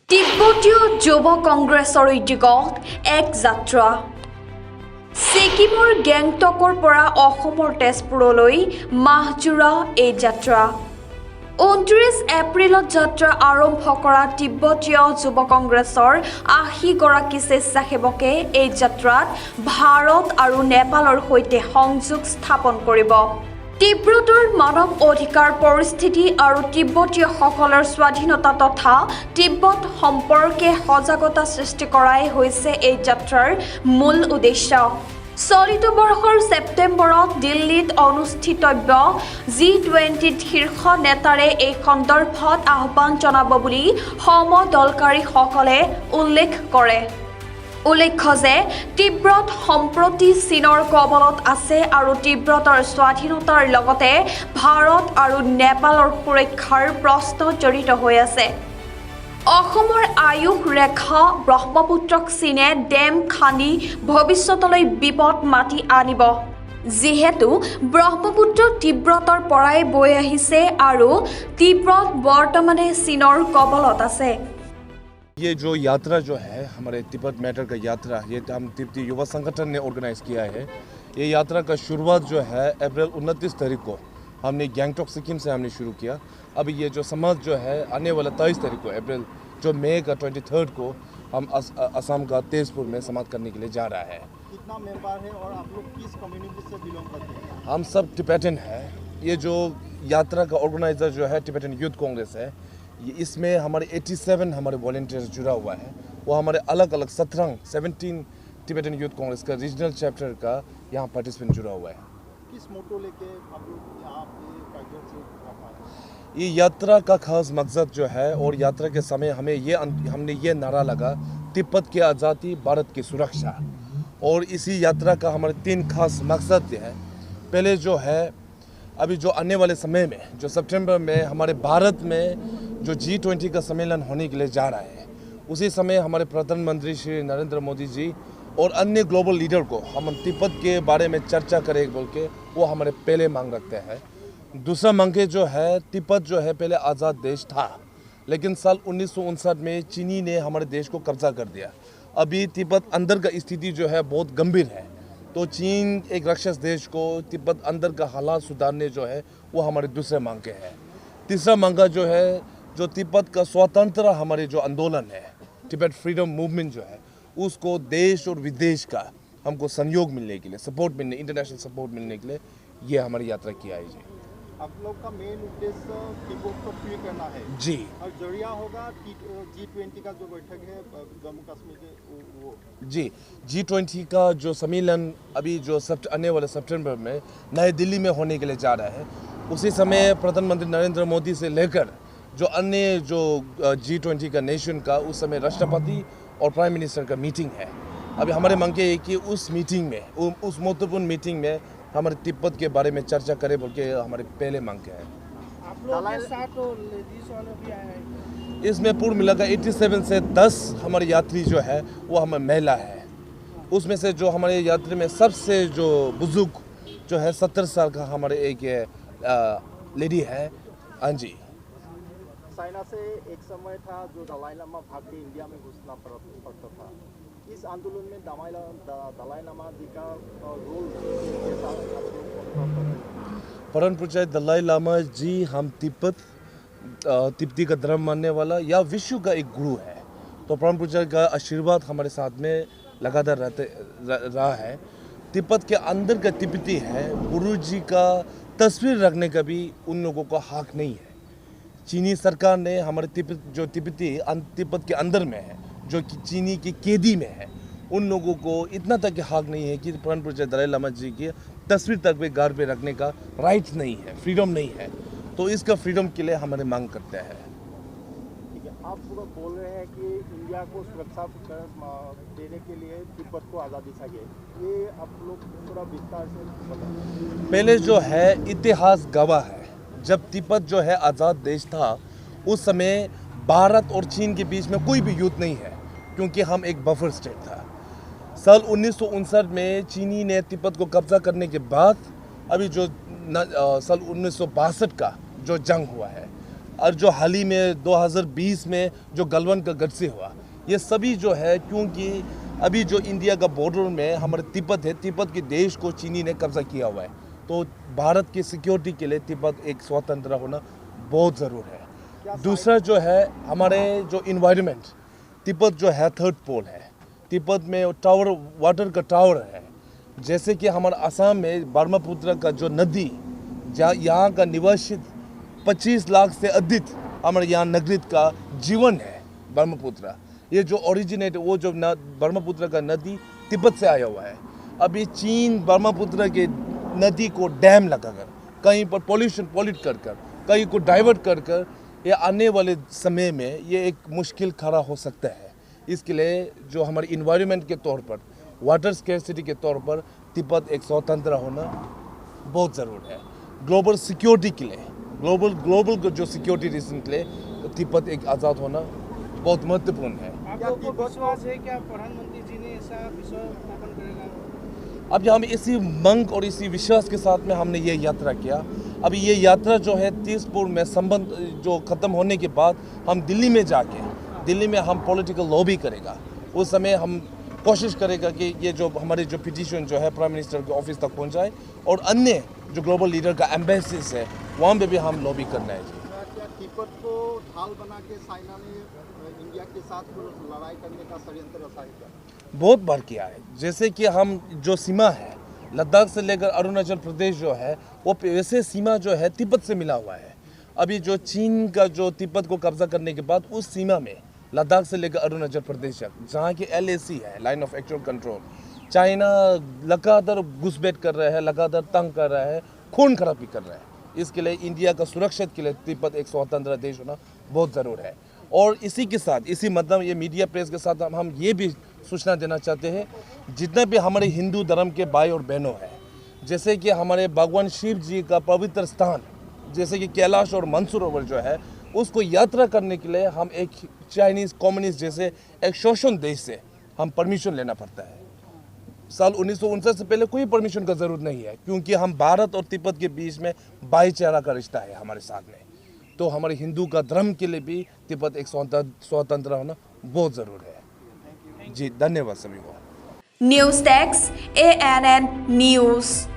তিব্বতীয় যুৱ কংগ্ৰেছৰ উদ্যোগত এক যাত্ৰা ছিকিমৰ গেংটকৰ পৰা অসমৰ তেজপুৰলৈ মাহজোৰা এই যাত্ৰা 29 এপ্ৰিলত যাত্ৰা আৰম্ভ কৰা তিব্বতীয় যুৱ কংগ্ৰেছৰ 80 গৰাকী স্বেচ্ছাসেৱকে এই যাত্ৰাত ভাৰত আৰু নেপালৰ সৈতে সংযোগ স্থাপন কৰিব। তিব্বতৰ মানৱ অধিকাৰ পৰিস্থিতি আৰু তিব্বতীয়সকলৰ স্বাধীনতা তথা তিব্বত সম্পৰ্কে সজাগতা সৃষ্টি কৰাই হৈছে এই যাত্ৰাৰ মূল উদ্দেশ্য। চলিত বৰ্ষৰ ছেপ্টেম্বৰত দিল্লীত অনুষ্ঠিতব্য G20 শীৰ্ষ নেতাৰে এই সন্দৰ্ভত আহ্বান জনাব বুলি সমদলকাৰীসকলে উল্লেখ কৰে। উল্লেখ্য যে তিব্বত সম্প্ৰতি চীনৰ কবলত আছে আৰু তিব্বতৰ স্বাধীনতাৰ লগতে ভাৰত আৰু নেপালৰ সুৰক্ষাৰ প্ৰশ্ন জড়িত হৈ আছে। অসমৰ আয়ুস ৰেখা ব্ৰহ্মপুত্ৰক চীনে ডেম খান্দি ভৱিষ্যতলৈ বিপদ মাতি আনিব, যিহেতু ব্ৰহ্মপুত্ৰ তিব্বতৰ পৰাই বৈ আহিছে আৰু তিব্বত বৰ্তমানে চীনৰ কবলত আছে। ये जो यात्रा जो है हमारे तिब्बत मैटर का यात्रा, ये हम तिब्बती युवा संगठन ने ऑर्गेनाइज किया है। ये यात्रा का शुरुआत जो है अप्रैल 29 तारीख को हमने गैंगटॉक सिक्किम से हमने शुरू किया। अब ये जो समाज जो है आने वाला 23 तारीख को अप्रैल जो मई का 23 को हम असम का तेजपुर में समाप्त करने के लिए जा रहा है। कितना मेंबर है और आप लोग किस कम्युनिटी से बिलोंग करते हैं? हम सब टिबेटन है। ये जो यात्रा का ऑर्गेनाइजर जो है टिबेटन यूथ कांग्रेस है। इसमें हमारे 87 हमारे वॉलंटियर्स जुड़ा हुआ है। वो हमारे अलग अलग 17 टिबेटन यूथ कांग्रेस का रीजनल चैप्टर का यहाँ पार्टिसिपेंट जुड़ा हुआ है। किस मोटो लेके आप लोग यहाँ पे कार्यक्रम से ये यात्रा का खास मकसद जो है और यात्रा के समय हमने ये नारा लगा, तिब्बत की आज़ादी, भारत की सुरक्षा। और इसी यात्रा का हमारे 3 खास मकसद है। पहले जो है अभी जो आने वाले समय में जो सितंबर में हमारे भारत में जो G20 का सम्मेलन होने के लिए जा रहा है, उसी समय हमारे प्रधानमंत्री श्री नरेंद्र मोदी जी और अन्य ग्लोबल लीडर को हम तिब्बत के बारे में चर्चा करें बोल के वो हमारे पहले मांग रखते हैं। दूसरा मांगे जो है, तिब्बत जो है पहले आज़ाद देश था, लेकिन साल 1959 में चीनी ने हमारे देश को कब्जा कर दिया। अभी तिब्बत अंदर का स्थिति जो है बहुत गंभीर है, तो चीन एक राक्षस देश को तिब्बत अंदर का हालात सुधारने जो है वो हमारे दूसरे मांग के हैं। तीसरा मांगा जो है, जो तिब्बत का स्वतंत्र हमारे जो आंदोलन है, तिब्बत फ्रीडम मूवमेंट जो है, उसको देश और विदेश का हमको सहयोग मिलने के लिए, सपोर्ट मिलने, इंटरनेशनल सपोर्ट मिलने के लिए ये हमारी यात्रा किया है जी। आप लोग का मेन उद्देश्य तिब्बत को फ्री करना है जी। और जरिया होगा G20 का जो बैठक है जम्मू कश्मीर के वो जी। G20 का जो सम्मेलन अभी जो आने वाले सितंबर में नई दिल्ली में होने के लिए जा रहा है, उसी समय प्रधानमंत्री नरेंद्र मोदी से लेकर जो अन्य जो G20 का नेशन का उस समय राष्ट्रपति और प्राइम मिनिस्टर का मीटिंग है। अभी हमारे मांग है कि उस मीटिंग में, उस महत्वपूर्ण मीटिंग में हमारे तिब्बत के बारे में चर्चा करें बोल के हमारे पहले मांग है। आप लोग के साथ तो लेडीज वाले भी आए हैं। इसमें पूर्ण मिलाकर 87 से 10 हमारे यात्री जो है वो हमारे महिला है। उसमें से जो हमारे यात्री में सबसे जो बुजुर्ग जो है 70 साल का हमारे एक लेडी है। हाँ जी। चाइना से एक समय था जो दलाई लामा भाग के इंडिया में घुसना पड़ता था। इस आंदोलन में दलाई लामा जी का रोल परम पूज्य दलाई लामा जी हम तिब्बती का धर्म मानने वाला या विश्व का एक गुरु है, तो परम पूज्य का आशीर्वाद हमारे साथ में लगातार रहा है। तिब्बत के अंदर का तिब्बती है, गुरु जी का तस्वीर रखने का भी उन लोगों को हक नहीं है। चीनी सरकार ने हमारे तिब्बती के अंदर में है, जो कि चीनी की कैदी में है, उन लोगों को इतना तक हक नहीं है कि परम पूज्य दलाई लामा जी की तस्वीर तक भी घर पे रखने का राइट नहीं है, फ्रीडम नहीं है। तो इसका फ्रीडम के लिए हमारे मांग करते हैं। ठीक है, आप पूरा बोल रहे हैं कि इंडिया को सुरक्षा देने के लिए तिब्बत को आज़ादी चाहिए, ये आप लोग थोड़ा विस्तार से बताएं। पहले जो है इतिहास गवाह है, जब तिब्बत जो है आज़ाद देश था, उस समय भारत और चीन के बीच में कोई भी युद्ध नहीं है, क्योंकि हम एक बफर स्टेट था। साल 1959 में चीनी ने तिब्बत को कब्जा करने के बाद अभी जो साल 1962 का जो जंग हुआ है, और जो हाल ही में 2020 में जो गलवान का गठसे हुआ, ये सभी जो है क्योंकि अभी जो इंडिया का बॉर्डर में हमारे तिब्बत है, तिब्बत के देश को चीनी ने कब्जा किया हुआ है, तो भारत की सिक्योरिटी के लिए तिब्बत एक स्वतंत्र होना बहुत ज़रूर है। दूसरा जो है हमारे जो इन्वायरमेंट, तिब्बत जो है थर्ड पोल है, तिब्बत में टावर, वाटर का टावर है। जैसे कि हमारे असम में ब्रह्मपुत्र का जो नदी, जहाँ यहाँ का निवासित 25 लाख से अधिक हमारे यहाँ नागरिक का जीवन है ब्रह्मपुत्र। ये जो ओरिजिनेट, वो जो ब्रह्मपुत्र का नदी तिब्बत से आया हुआ है। अभी चीन ब्रह्मपुत्र के नदी को डैम लगाकर, कहीं पर पॉल्यूट कर कहीं को डाइवर्ट कर ये आने वाले समय में ये एक मुश्किल खड़ा हो सकता है। इसके लिए जो हमारे इन्वायरमेंट के तौर पर, वाटर स्कैर्सिटी के तौर पर तिब्बत एक स्वतंत्र होना बहुत ज़रूर है। ग्लोबल सिक्योरिटी के लिए, ग्लोबल जो सिक्योरिटी रीजन के लिए तिब्बत एक आज़ाद होना बहुत महत्वपूर्ण है। आपको विश्वास है क्या प्रधानमंत्री जी ने ऐसा विषय स्थापन करेगा? अब हम इसी मंग और इसी विश्वास के साथ में हमने ये यात्रा किया। अभी ये यात्रा जो है तीसपुर में संबंध जो ख़त्म होने के बाद हम दिल्ली में जाके, दिल्ली में हम पॉलिटिकल लॉबी करेगा। उस समय हम कोशिश करेगा कि ये जो हमारे जो पिटीशन जो है प्राइम मिनिस्टर के ऑफिस तक पहुंचाए, और अन्य जो ग्लोबल लीडर का एम्बेसीज है वहाँ पे भी हम लॉबी करना है जी। क्या तिब्बत को ढाल बना के चाइना ने इंडिया के साथ लड़ाई करने का षड्यंत्र रचा है क्या? बहुत बार किया है। जैसे कि हम जो सीमा है लद्दाख से लेकर अरुणाचल प्रदेश जो है, वो वैसे सीमा जो है तिब्बत से मिला हुआ है। अभी जो चीन का जो तिब्बत को कब्जा करने के बाद उस सीमा में लद्दाख से लेकर अरुणाचल प्रदेश तक, जहाँ की LAC है, line of actual control, China लगातार घुसपैठ कर रहा है, लगातार तंग कर रहा है, खून खराबी कर रहा है। इसके लिए इंडिया का सुरक्षा के लिए तिब्बत एक स्वतंत्र देश होना बहुत ज़रूर है। और इसी के साथ, इसी मतलब ये मीडिया प्रेस के साथ हम ये भी सूचना देना चाहते हैं, जितना भी हमारे हिंदू धर्म के भाई और बहनों हैं, जैसे कि हमारे भगवान शिव जी का पवित्र स्थान जैसे कि कैलाश और मंसूरोवर जो है, उसको यात्रा करने के लिए हम एक चाइनीज़ कम्युनिस्ट जैसे एक शोषण देश से हम परमिशन लेना पड़ता है। साल 1959 से पहले कोई परमिशन का ज़रूरत नहीं है, क्योंकि हम भारत और तिब्बत के बीच में भाईचारा का रिश्ता है हमारे साथ में। तो हमारे हिंदू का धर्म के लिए भी तिब्बत एक स्वतंत्र होना बहुत ज़रूर है जी। धन्यवाद सभी को। News desk ANN news.